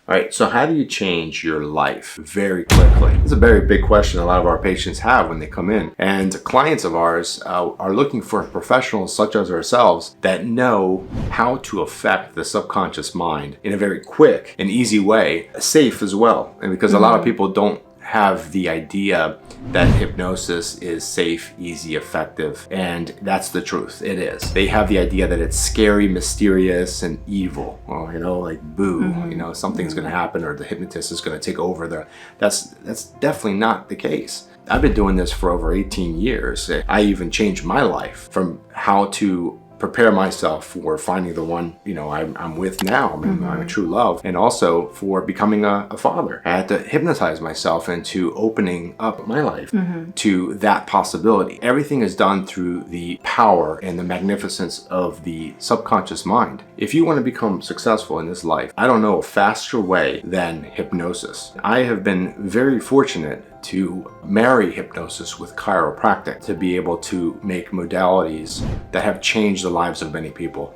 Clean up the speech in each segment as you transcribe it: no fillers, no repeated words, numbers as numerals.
All right, so how do you change your life very quickly? It's a very big question a lot of our patients have when they come in. And clients of ours are looking for professionals such as ourselves that know how to affect the subconscious mind in a very quick and easy way, safe as well. And because a lot of people don't have the idea that hypnosis is safe, easy, effective, and that's the truth. It is. They have the idea that it's scary, mysterious, and evil. Well, like boo, something's going to happen, or the hypnotist is going to take over. That's definitely not the case. I've been doing this for over 18 years. I even changed my life from how to prepare myself for finding the one I'm with now. I'm a true love, and also for becoming a father. I had to hypnotize myself into opening up my life to that possibility. Everything is done through the power and the magnificence of the subconscious mind. If you want to become successful in this life, I don't know a faster way than hypnosis. I have been very fortunate to marry hypnosis with chiropractic to be able to make modalities that have changed the lives of many people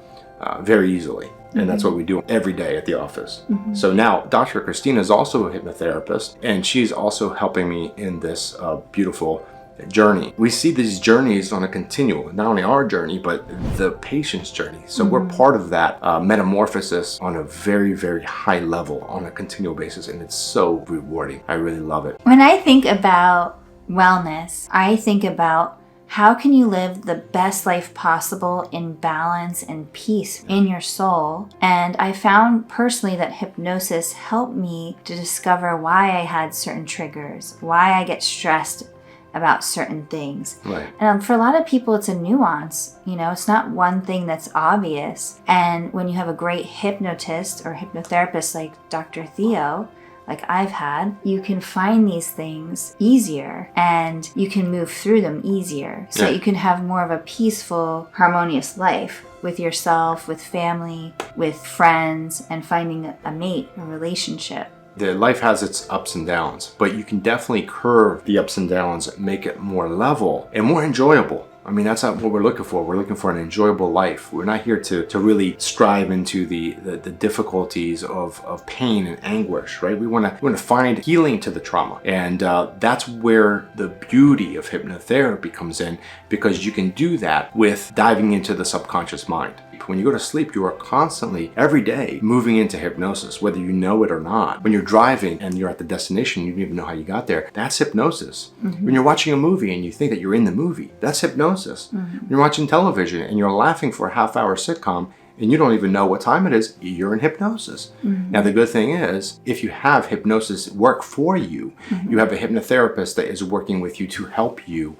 very easily. And that's what we do every day at the office. So now Dr. Christina is also a hypnotherapist, and she's also helping me in this beautiful journey. We see these journeys on a continuum, not only our journey, but the patient's journey. So we're part of that metamorphosis on a very, very high level on a continual basis, and it's so rewarding. I really love it. When I think about wellness, I think about how can you live the best life possible in balance and peace in your soul? And I found personally that hypnosis helped me to discover why I had certain triggers, why I get stressed about certain things. Right. And for a lot of people, it's a nuance. It's not one thing that's obvious. And when you have a great hypnotist or hypnotherapist like Dr. Theo, like I've had, you can find these things easier and you can move through them easier so that you can have more of a peaceful, harmonious life with yourself, with family, with friends, and finding a mate, a relationship. The life has its ups and downs, but you can definitely curve the ups and downs, make it more level and more enjoyable. I mean, that's not what we're looking for. We're looking for an enjoyable life. We're not here to really strive into the difficulties of pain and anguish, right? We want to find healing to the trauma. And that's where the beauty of hypnotherapy comes in, because you can do that with diving into the subconscious mind. When you go to sleep, you are constantly, every day, moving into hypnosis, whether you know it or not. When you're driving and you're at the destination, you don't even know how you got there. That's hypnosis. When you're watching a movie and you think that you're in the movie, that's hypnosis. When you're watching television and you're laughing for a half-hour sitcom and you don't even know what time it is, you're in hypnosis. Now, the good thing is, if you have hypnosis work for you, you have a hypnotherapist that is working with you to help you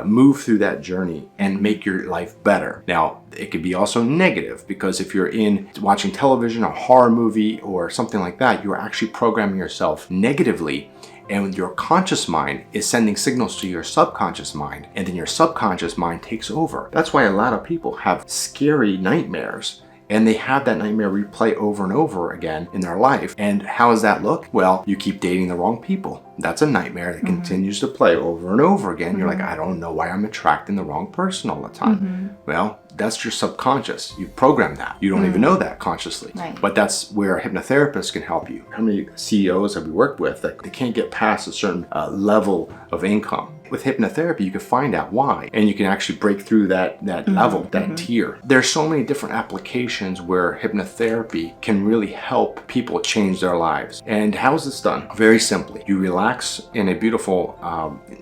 move through that journey and make your life better. Now, it could be also negative, because if you're in watching television, a horror movie or something like that, you're actually programming yourself negatively, and your conscious mind is sending signals to your subconscious mind, and then your subconscious mind takes over. That's why a lot of people have scary nightmares, and they have that nightmare replay over and over again in their life. And how does that look? Well, you keep dating the wrong people. That's a nightmare that continues to play over and over again. You're like, I don't know why I'm attracting the wrong person all the time. Well, that's your subconscious. You program that. You don't even know that consciously. Right. But that's where a hypnotherapist can help you. How many CEOs have we worked with that they can't get past a certain level of income? With hypnotherapy, you can find out why, and you can actually break through that level, that tier. There's so many different applications where hypnotherapy can really help people change their lives. And how is this done? Very simply. You relax in a beautiful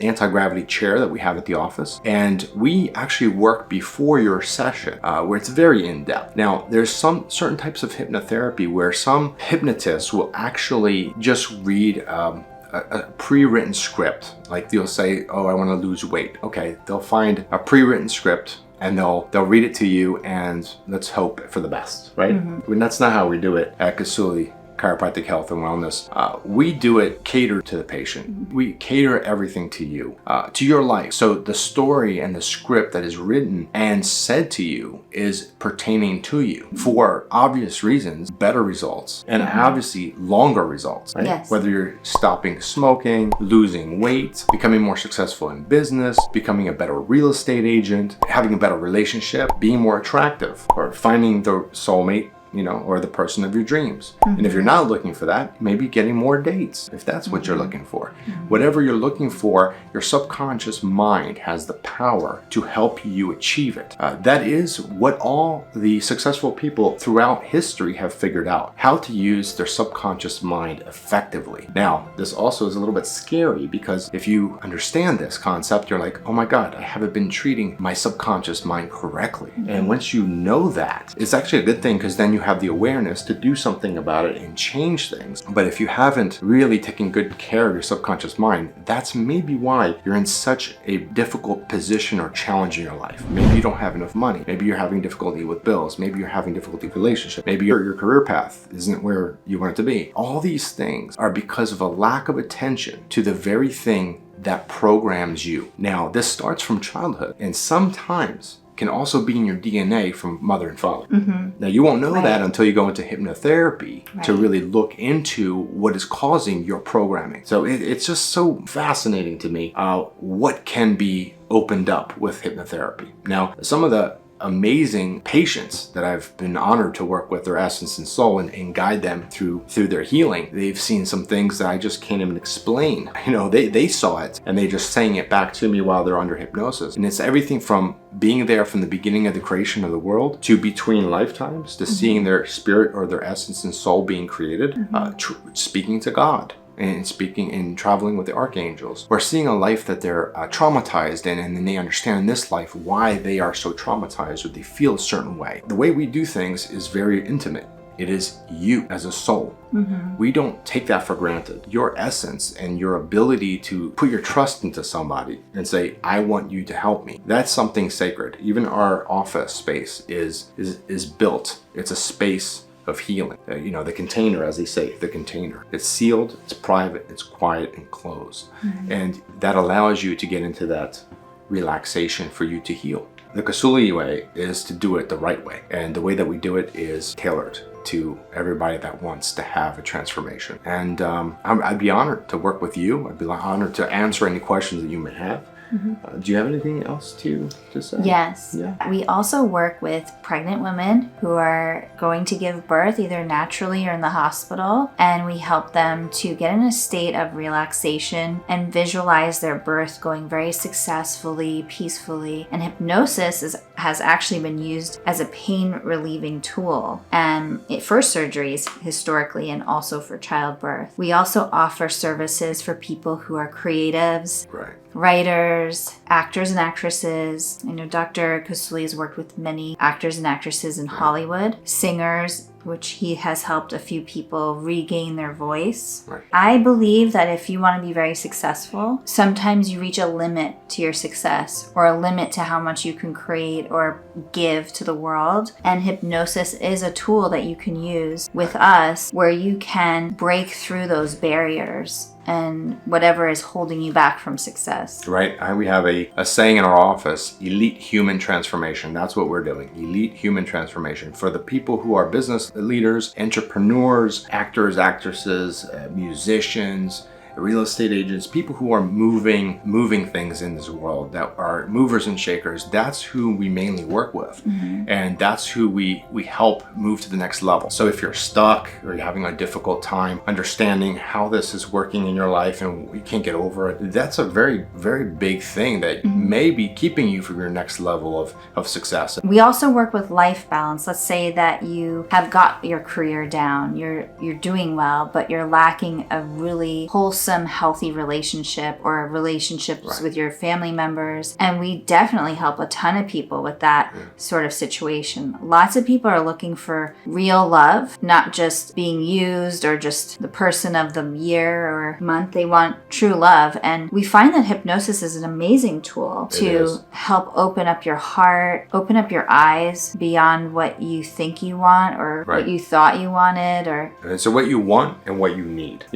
anti-gravity chair that we have at the office, and we actually work before your session, where it's very in-depth. Now, there's some certain types of hypnotherapy where some hypnotists will actually just read a pre-written script. Like they'll say, oh, I want to lose weight. Okay, they'll find a pre-written script and they'll read it to you, and let's hope for the best, right? I mean, that's not how we do it at Kousouli Chiropractic Health and Wellness. We do it catered to the patient. We cater everything to you, to your life. So the story and the script that is written and said to you is pertaining to you for obvious reasons, better results, and obviously longer results, right? Yes. Whether you're stopping smoking, losing weight, becoming more successful in business, becoming a better real estate agent, having a better relationship, being more attractive, or finding the soulmate, or the person of your dreams. And if you're not looking for that, maybe getting more dates, if that's what you're looking for. Whatever you're looking for, your subconscious mind has the power to help you achieve it. That is what all the successful people throughout history have figured out, how to use their subconscious mind effectively. Now, this also is a little bit scary because if you understand this concept, you're like, oh my God, I haven't been treating my subconscious mind correctly. And once you know that, it's actually a good thing because then you have the awareness to do something about it and change things. But if you haven't really taken good care of your subconscious mind, that's maybe why you're in such a difficult position or challenge in your life. Maybe you don't have enough money. Maybe you're having difficulty with bills. Maybe you're having difficulty with relationships. Maybe your career path isn't where you want it to be. All these things are because of a lack of attention to the very thing that programs you. Now, this starts from childhood and sometimes can also be in your DNA from mother and father. Now, you won't know that until you go into hypnotherapy to really look into what is causing your programming. So it's just so fascinating to me what can be opened up with hypnotherapy. Now, some of the amazing patients that I've been honored to work with their essence and soul and guide them through their healing. They've seen some things that I just can't even explain. They saw it and they just saying it back to me while they're under hypnosis. And it's everything from being there from the beginning of the creation of the world to between lifetimes to seeing their spirit or their essence and soul being created, speaking to God. And speaking and traveling with the archangels, or seeing a life that they're traumatized in, and then they understand in this life why they are so traumatized or they feel a certain way. The way we do things is very intimate. It is you as a soul. We don't take that for granted. Your essence and your ability to put your trust into somebody and say, I want you to help me. That's something sacred. Even our office space is built. It's a space of healing. The container, as they say, the container. It's sealed, it's private, it's quiet and closed. And that allows you to get into that relaxation for you to heal. The Kousouli way is to do it the right way. And the way that we do it is tailored to everybody that wants to have a transformation. And I'd be honored to work with you. I'd be honored to answer any questions that you may have. Do you have anything else to say? Yes. Yeah. We also work with pregnant women who are going to give birth either naturally or in the hospital, and we help them to get in a state of relaxation and visualize their birth going very successfully, peacefully. And hypnosis has actually been used as a pain relieving tool and for surgeries historically and also for childbirth. We also offer services for people who are creatives, writers, actors and actresses. I know Dr. Kousouli has worked with many actors and actresses in Hollywood, singers, which he has helped a few people regain their voice. I believe that if you want to be very successful, sometimes you reach a limit to your success or a limit to how much you can create or give to the world. And hypnosis is a tool that you can use with us where you can break through those barriers and whatever is holding you back from success. Right. We have a saying in our office, elite human transformation. That's what we're doing. Elite human transformation for the people who are business leaders, entrepreneurs, actors, actresses, musicians, real estate agents, people who are moving things in this world, that are movers and shakers. That's who we mainly work with. And that's who we help move to the next level. So if you're stuck or you're having a difficult time understanding how this is working in your life and you can't get over it, that's a very, very big thing that may be keeping you from your next level of success. We also work with life balance. Let's say that you have got your career down, you're doing well, but you're lacking a really wholesome, healthy relationship or relationships with your family members. And we definitely help a ton of people with that sort of situation. Lots of people are looking for real love, not just being used or just the person of the year or month. They want true love. And we find that hypnosis is an amazing tool to help open up your heart, open up your eyes beyond what you think you want or what you thought you wanted. And so what you want and what you need.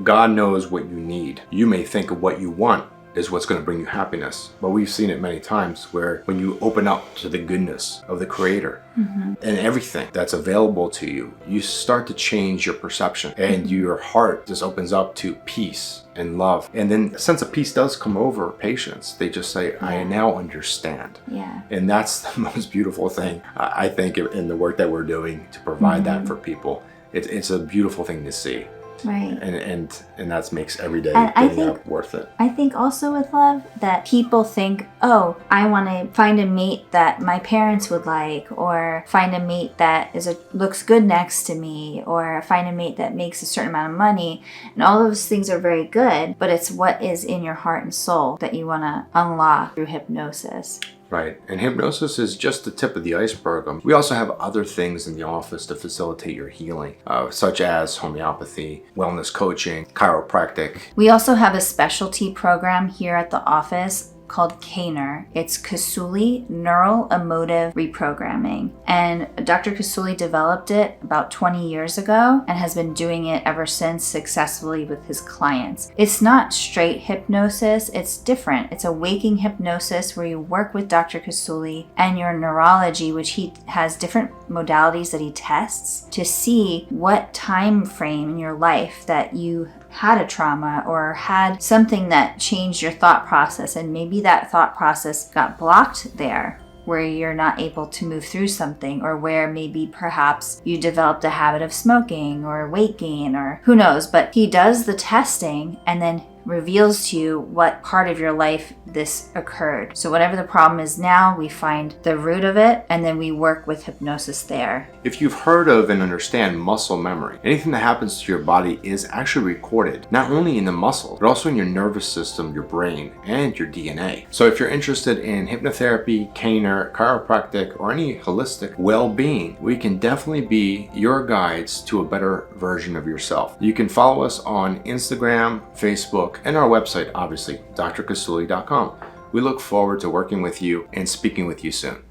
God knows what you need. You may think of what you want, is what's going to bring you happiness. But we've seen it many times where when you open up to the goodness of the Creator and everything that's available to you, you start to change your perception, and your heart just opens up to peace and love. And then a sense of peace does come over patients. They just say, I now understand. Yeah. And that's the most beautiful thing, I think, in the work that we're doing to provide that for people. It's a beautiful thing to see. Right. And that makes every day And I getting think- up worth it. I think also with love that people think, oh, I want to find a mate that my parents would like, or find a mate that looks good next to me, or find a mate that makes a certain amount of money. And all those things are very good, but it's what is in your heart and soul that you want to unlock through hypnosis. Right. And hypnosis is just the tip of the iceberg. We also have other things in the office to facilitate your healing, such as homeopathy, wellness coaching, chiropractic. We also have a specialty program here at the office called K-NER. It's Kousouli Neural Emotive Reprogramming. And Dr. Kousouli developed it about 20 years ago and has been doing it ever since successfully with his clients. It's not straight hypnosis, it's different. It's a waking hypnosis where you work with Dr. Kousouli and your neurology, which he has different modalities that he tests to see what time frame in your life that you had a trauma or had something that changed your thought process, and maybe that thought process got blocked there where you're not able to move through something, or where maybe perhaps you developed a habit of smoking or weight gain, or who knows. But he does the testing and then reveals to you what part of your life this occurred. So whatever the problem is now, we find the root of it and then we work with hypnosis there. If you've heard of and understand muscle memory, anything that happens to your body is actually recorded, not only in the muscle, but also in your nervous system, your brain, and your DNA. So if you're interested in hypnotherapy, K-NER, chiropractic, or any holistic well-being, we can definitely be your guides to a better version of yourself. You can follow us on Instagram, Facebook, and our website, obviously, drkousouli.com. We look forward to working with you and speaking with you soon.